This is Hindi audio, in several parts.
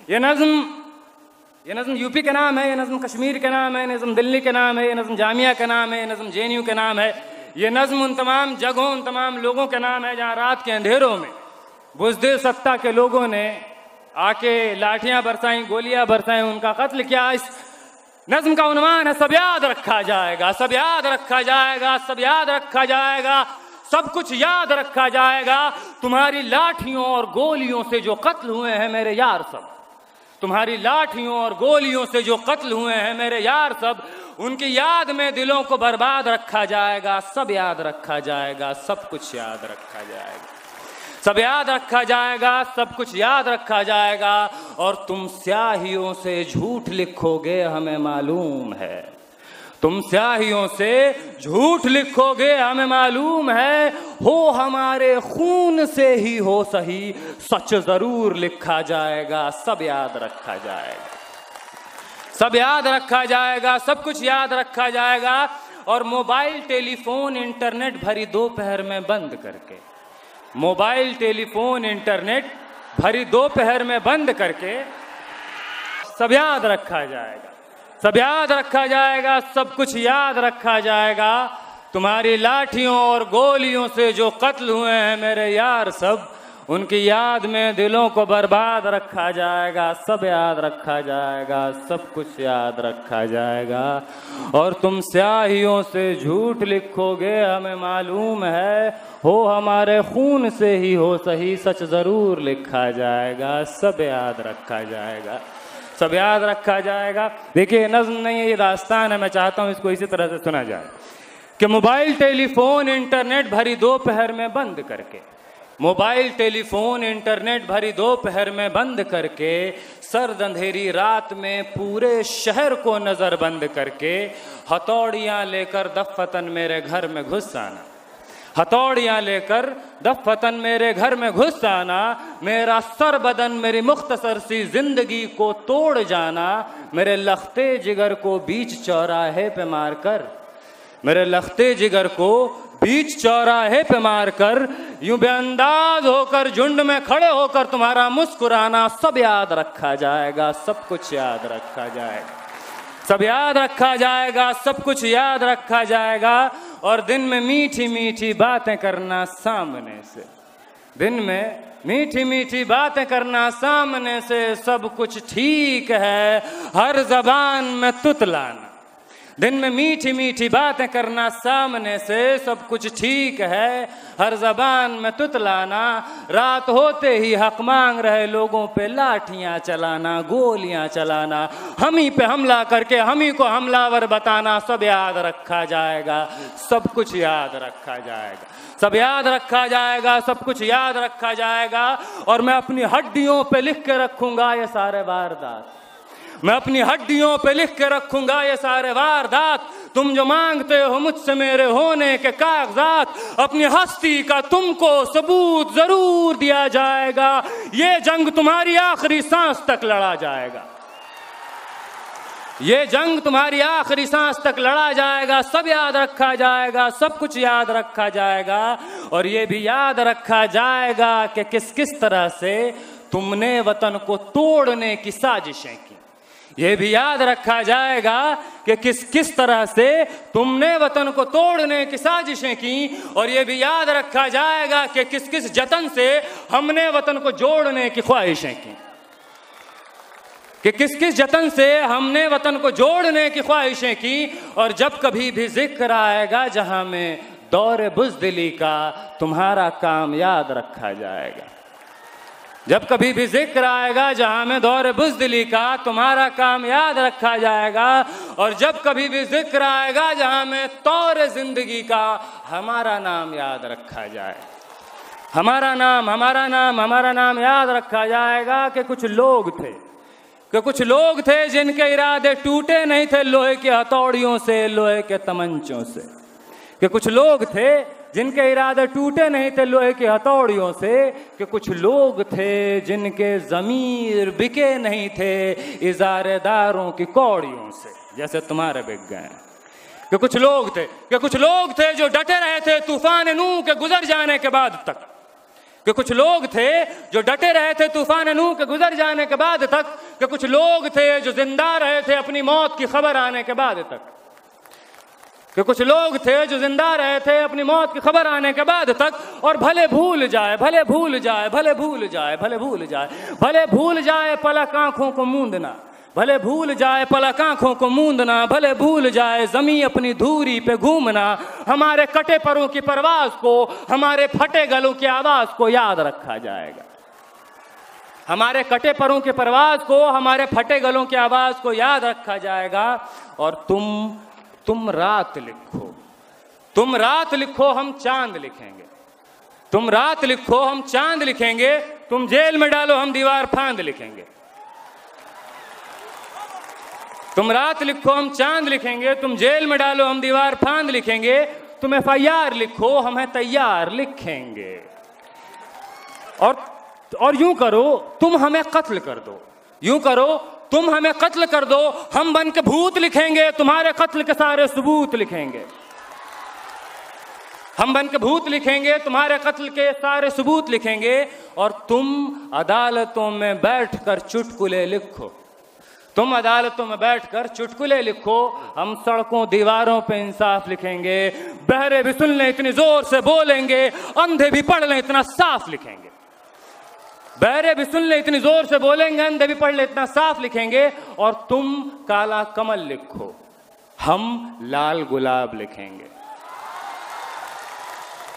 ये नज़्म यूपी का नाम है, ये नज़्म कश्मीर का नाम है, ये नज़्म दिल्ली का नाम है, ये नज़्म जामिया का नाम है, ये नज़्म JNU का नाम है। ये नज़्म उन तमाम जगहों, उन तमाम लोगों का नाम है जहाँ रात के अंधेरों में बुज़दिल सत्ता के लोगों ने आके लाठियाँ बरसाईं, गोलियाँ बरसाईं, उनका कत्ल किया। इस नज़्म का उन्वान है सब याद रखा जाएगा, सब याद रखा जाएगा, सब याद रखा जाएगा, सब कुछ याद रखा जाएगा। तुम्हारी लाठियों और गोलियों से जो कत्ल हुए हैं मेरे यार सब, तुम्हारी लाठियों और गोलियों से जो कत्ल हुए हैं मेरे यार सब, उनकी याद में दिलों को बर्बाद रखा जाएगा, सब याद रखा जाएगा, सब कुछ याद रखा जाएगा, सब याद रखा जाएगा, सब कुछ याद रखा जाएगा। और तुम स्याहियों से झूठ लिखोगे हमें मालूम है, तुम स्याहियों से झूठ लिखोगे हमें मालूम है, हो हमारे खून से ही हो सही सच जरूर लिखा जाएगा, सब याद रखा जाएगा, सब याद रखा जाएगा, सब कुछ याद रखा जाएगा। और मोबाइल टेलीफोन इंटरनेट भरी दोपहर में बंद करके, मोबाइल टेलीफोन इंटरनेट भरी दोपहर में बंद करके सब याद रखा जाएगा, सब याद रखा जाएगा, सब कुछ याद रखा जाएगा। तुम्हारी लाठियों और गोलियों से जो कत्ल हुए हैं मेरे यार सब, उनकी याद में दिलों को बर्बाद रखा जाएगा, सब याद रखा जाएगा, सब कुछ याद रखा जाएगा। और तुम स्याहियों से झूठ लिखोगे हमें मालूम है, हो हमारे खून से ही हो सही सच ज़रूर लिखा जाएगा, सब याद रखा जाएगा, सब याद रखा जाएगा। देखिए नज़्म नहीं है, ये दास्तान है, मैं चाहता हूँ इसको इसी तरह से सुना जाए कि मोबाइल टेलीफोन इंटरनेट भरी दोपहर में बंद करके, मोबाइल टेलीफोन इंटरनेट भरी दोपहर में बंद करके, सर्द अंधेरी रात में पूरे शहर को नज़र बंद करके, हथौड़ियाँ लेकर दफ़्फ़तन मेरे घर में घुस आना, हथौड़ियाँ लेकर दफ़्फ़तन मेरे घर में घुस आना, मेरा सर बदन मेरी मुख्तसर सी जिंदगी को तोड़ जाना, मेरे लख्ते जिगर को बीच चौराहे पे मारकर, मेरे लख्ते जिगर को बीच चौराहे पे मारकर, यूं बेअंदाज होकर झुंड में खड़े होकर तुम्हारा मुस्कुराना, सब याद रखा जाएगा, सब कुछ याद रखा जाएगा, सब याद रखा जाएगा, सब कुछ याद रखा जाएगा। और दिन में मीठी मीठी बातें करना सामने से, दिन में मीठी मीठी बातें करना सामने से, सब कुछ ठीक है हर ज़बान में तुतलाना, दिन में मीठी मीठी बातें करना सामने से, सब कुछ ठीक है हर ज़बान में तुतलाना, रात होते ही हक मांग रहे लोगों पे लाठियाँ चलाना, गोलियाँ चलाना, हम ही पे हमला करके हम ही को हमलावर बताना, सब याद रखा जाएगा, सब कुछ याद रखा जाएगा, सब याद रखा जाएगा, सब कुछ याद रखा जाएगा। और मैं अपनी हड्डियों पे लिख के रखूँगा ये सारे वारदात, मैं अपनी हड्डियों पे लिख के रखूंगा ये सारे वारदात, तुम जो मांगते हो मुझसे मेरे होने के कागजात, अपनी हस्ती का तुमको सबूत जरूर दिया जाएगा, ये जंग तुम्हारी आखिरी सांस तक लड़ा जाएगा, ये जंग तुम्हारी आखिरी सांस तक लड़ा जाएगा, सब याद रखा जाएगा, सब कुछ याद रखा जाएगा। और ये भी याद रखा जाएगा कि किस किस तरह से तुमने वतन को तोड़ने की साजिशें की, ये भी याद रखा जाएगा कि किस किस तरह से तुमने वतन को तोड़ने की साजिशें की, और ये भी याद रखा जाएगा कि किस किस जतन से हमने वतन को जोड़ने की ख्वाहिशें की, कि किस किस जतन से हमने वतन को जोड़ने की ख्वाहिशें की। और जब कभी भी जिक्र आएगा जहां में दौर बुज़दिली का, तुम्हारा काम याद रखा जाएगा, जब कभी भी जिक्र आएगा जहां में दौर बुज़दिली का, तुम्हारा काम याद रखा जाएगा। और जब कभी भी जिक्र आएगा जहां में तौर जिंदगी का, हमारा नाम याद रखा जाए, हमारा नाम, हमारा नाम, हमारा नाम याद रखा जाएगा। कि कुछ लोग थे, कि कुछ लोग थे जिनके इरादे टूटे नहीं थे लोहे की हथौड़ियों से, लोहे के तमंचों से, कि कुछ लोग थे जिनके इरादे टूटे नहीं थे लोहे की हथौड़ियों से, कि कुछ लोग थे जिनके ज़मीर बिके नहीं थे इजारेदारों की कौड़ियों से, जैसे तुम्हारे बिक गए। कि कुछ लोग थे, कि कुछ लोग थे जो डटे रहे थे तूफान नूह के गुजर जाने के बाद तक, कि कुछ लोग थे जो डटे रहे थे तूफान नूह के गुजर जाने के बाद तक, कि कुछ लोग थे जो जिंदा रहे थे अपनी मौत की खबर आने के बाद तक, कि कुछ लोग थे जो जिंदा रहे थे अपनी मौत की खबर आने के बाद तक, और भले भूल जाए, भले भूल जाए, भले भूल जाए, भले भूल जाए, भले भूल जाए पलक आंखों को मूंदना, भले भूल जाए पलक आंखों को मूंदना, भले भूल जाए ज़मीं अपनी धूरी पे घूमना, हमारे कटे परों की परवाज़ को, हमारे फटे गलों की आवाज़ को याद रखा जाएगा। हमारे कटे परों की परवाज़ को, हमारे फटे गलों की आवाज़ को याद रखा जाएगा। और तुम रात लिखो, तुम रात लिखो, हम चांद लिखेंगे। तुम रात लिखो, हम चांद लिखेंगे। तुम जेल में डालो, हम दीवार फांद लिखेंगे। तुम रात लिखो, हम चांद लिखेंगे। तुम जेल में डालो, हम दीवार फांद लिखेंगे। तुम FIR लिखो, हम तैयार लिखेंगे। और यूं करो, तुम हमें कत्ल कर दो, यूं करो तुम हमें कत्ल कर दो, हम बन के भूत लिखेंगे, तुम्हारे कत्ल के सारे सबूत लिखेंगे। हम बन के भूत लिखेंगे, तुम्हारे कत्ल के सारे सबूत लिखेंगे। और तुम अदालतों में बैठकर चुटकुले लिखो, तुम अदालतों में बैठकर चुटकुले लिखो। हम सड़कों दीवारों पे इंसाफ लिखेंगे। बहरे भी सुन लें इतनी जोर से बोलेंगे, अंधे भी पढ़ लें इतना साफ लिखेंगे। बहरे भी सुन ले इतनी जोर से बोलेंगे, अंधे भी पढ़ ले इतना साफ लिखेंगे। और तुम काला कमल लिखो, हम लाल गुलाब लिखेंगे।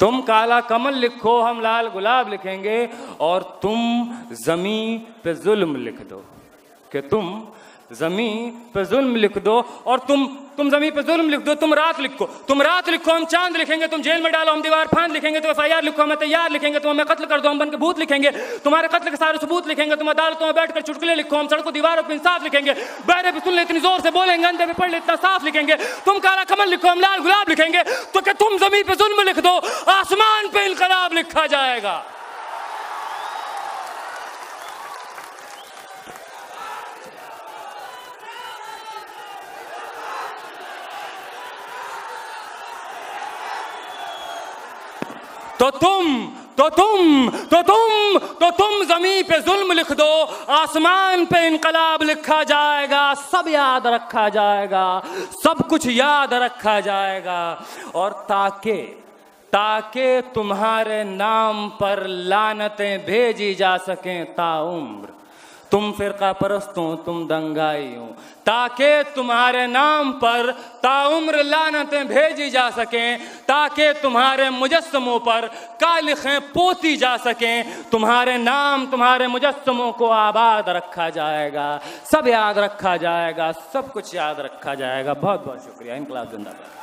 तुम काला कमल लिखो, हम लाल गुलाब लिखेंगे। और तुम ज़मीं पे जुल्म लिख दो, कि तुम ज़मीं पे जुल्म लिख दो। और तुम ज़मीं पे जुल्म लिख दो। तुम रात लिखो, तुम रात लिखो, हम चांद लिखेंगे। तुम जेल में डालो, हम दीवार फांद लिखेंगे। तुम FIR लिखो, हमें तैयार लिखेंगे। तुम हमें कत्ल कर दो, हम बन के भूत लिखेंगे। तुम्हारे कत्ल के सारे सबूत लिखेंगे। तुम अदालतों में बैठकर चुटकुले लिखो, हम सड़कों दीवारों पर इंसाफ लिखेंगे। बहरे भी सुन ले इतनी जोर से बोलेंगे, अंधे भी पढ़ ले इतना साफ लिखेंगे। तुम काला कमल लिखो, हम लाल गुलाब लिखेंगे। तो क्या तुम ज़मीं पे जुल्म लिख दो, आसमान पे इनकलाब लिखा जाएगा। तो तुम ज़मीं पे जुल्म लिख दो, आसमान पे इनकलाब लिखा जाएगा। सब याद रखा जाएगा, सब कुछ याद रखा जाएगा। और ताके तुम्हारे नाम पर लानतें भेजी जा सकें ताउम्र। तुम फिरका परस्तों, तुम दंगाइयों, ताकि तुम्हारे नाम पर ताउम्र लानतें भेजी जा सकें, ताकि तुम्हारे मुजस्समों पर कालिखें पोती जा सकें। तुम्हारे नाम, तुम्हारे मुजस्समों को आबाद रखा जाएगा, सब याद रखा जाएगा, सब कुछ याद रखा जाएगा। बहुत बहुत शुक्रिया। इनकलाब जिंदाबाद।